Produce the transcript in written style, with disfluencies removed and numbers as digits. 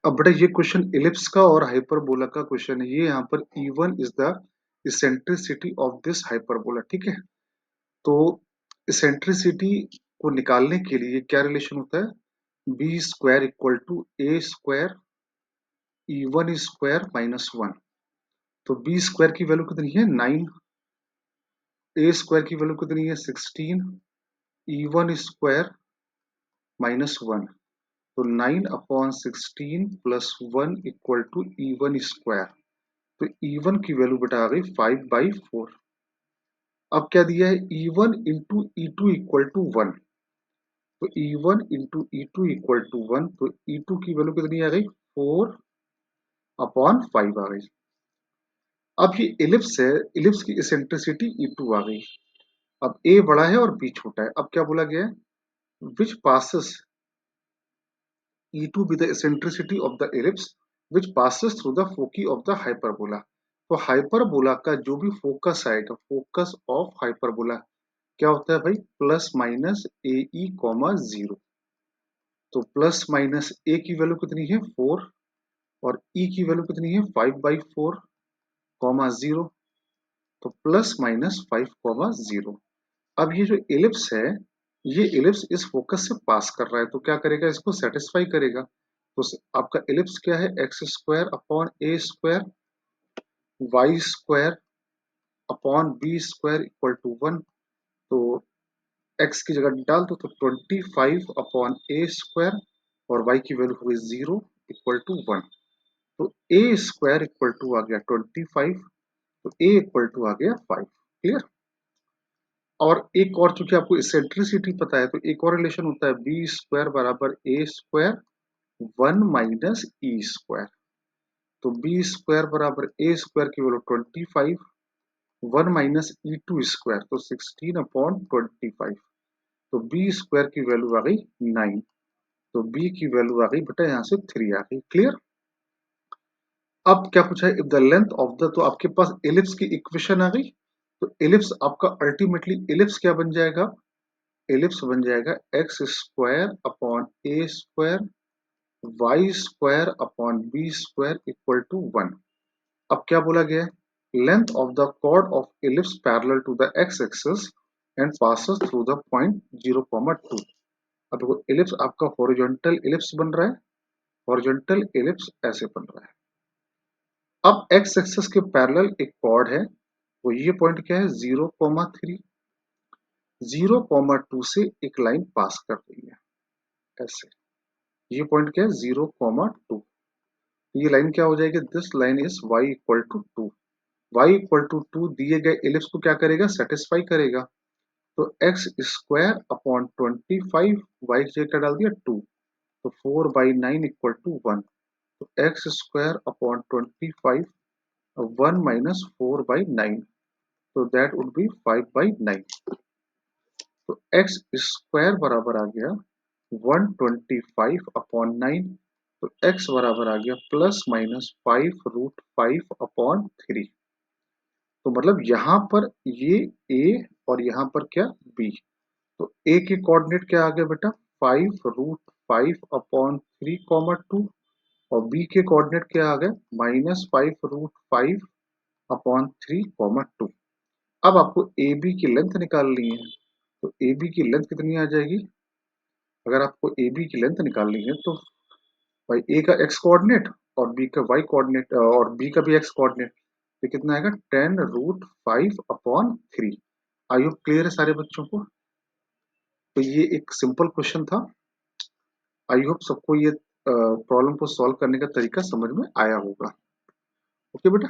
अब बेटा ये क्वेश्चन इलिप्स का और हाइपरबोला का क्वेश्चन है। ये यहाँ पर E1 is the eccentricity of this hyperbola, ठीक है। तो इसेंट्रिसिटी को निकालने के लिए क्या रिलेशन होता है, B square equal to A square E1 square minus one. तो बी स्क्वायर की वैल्यू कितनी है 9, ए स्क्वायर की वैल्यू कितनी है 16, E1 स्क्वायर माइनस वन। तो 9/16 plus one equal to E1 square. तो E1 की वैल्यू बेटा आ गई 5/4। अब क्या दिया है, E1 into E2 equal to one. तो E1 into E2 equal to one. तो E2 की वैल्यू कितनी आ गई 4/5 आ गई। अब ये इलिप्स है, इलिप्स की इसेंट्रिसिटी E2 आ गई। अब A बड़ा है और B छोटा है। अब क्या बोला गया है, विच passes E2 with the eccentricity of the ellipse which passes through the foci of the hyperbola। तो हाइपरबोला का जो भी फोकस आएगा, फोकस ऑफ हाइपरबोला क्या होता है भाई, प्लस माइनस ए ई कॉमा जीरो। तो प्लस माइनस ए की वैल्यू कितनी है 4 और ई की वैल्यू कितनी है 5/4 कॉमा जीरो। तो प्लस माइनस 5/0। अब ये जो इलिप्स है, ये इलिप्स इस फोकस से पास कर रहा है, तो क्या करेगा, इसको सेटिस्फाई करेगा। तो आपका इलिप्स क्या है, X square upon A square Y square upon B square equal to one. तो एक्स की जगह डाल दो तो 25/a² और y की वैल्यू हो गई 0 इक्वल टू वन। तो ए स्क्वायर इक्वल टू आ गया 25। तो ए इक्वल टू आ गया 5। क्लियर। और एक और, चूंकि आपको इसेंट्रिसिटी पता है, तो एक और रिलेशन होता है बी स्क्वायर बराबर ए स्क्वायर 1 माइनस ई स्क्वायर। तो बी स्क्वायर बराबर ए स्क्वायर की वैल्यू 25, 1 माइनस E2 स्क्वायर तो 16/25। तो बी स्क्वायर की वैल्यू आ गई 9। तो बी की वैल्यू आ गई बेटा यहाँ से 3 आ गई। क्लियर। अब क्या पूछा है, if the length of the, तो आपके पास एलिप्स की इक्वेशन आ गई। तो एलिप्स आपका अल्टीमेटली एलिप्स क्या बन जाएगा, एलिप्स बन जाएगा X square upon A square Y square upon B square equal to one. अब क्या बोला गया है, length of the chord of ellipse parallel to the X axis and passes through the point 0,2। अब देखो एलिप्स आपका हॉरिजॉन्टल एलिप्स बन रहा है, हॉरिजॉन्टल एलिप्स ऐसे बन रहा है। अब एक्स एक्सिस के पैरेलल एक कॉर्ड है, तो ये पॉइंट क्या है 0,3। 0,2 से एक लाइन पास कर रही है ऐसे। ये पॉइंट क्या है 0,2। ये लाइन क्या हो जाएगी, this line is y equal to 2। y equal to 2 दिए गए एलिप्स को क्या करेगा, सेटिस्फाई करेगा। तो एक्स स्क्वायर अपॉन 25, वाई की जगह डाल दिया 2। तो 4/9 इक्वल टू 1। तो एक्स स्क्वायर अपॉन 25, 1 माइनस 4/9। तो दैट वुड बी 5/9। तो एक्स स्क्वायर बराबर आ गया 125/9। तो एक्स बराबर आ गया प्लस माइनस 5√5/3। तो मतलब यहाँ पर ये a और यहाँ पर क्या b। तो a के कोऑर्डिनेट क्या आ गया बेटा 5√5/3, 2 और b के कोऑर्डिनेट क्या आ गए -5√5/3, 2। अब आपको ए बी की लेंथ निकालनी है। तो ए बी की लेंथ कितनी आ जाएगी, अगर आपको ए बी की लेंथ निकालनी है तो भाई ए का एक्स कोऑर्डिनेट और बी का वाई कोऑर्डिनेट और बी का भी एक्स कोऑर्डिनेट, तो कितना आएगा 10√5/3। आई होप क्लियर है सारे बच्चों को। तो ये एक सिंपल क्वेश्चन था। आई होप सबको ये प्रॉब्लम को सॉल्व करने का तरीका समझ में आया होगा। ओके बेटा।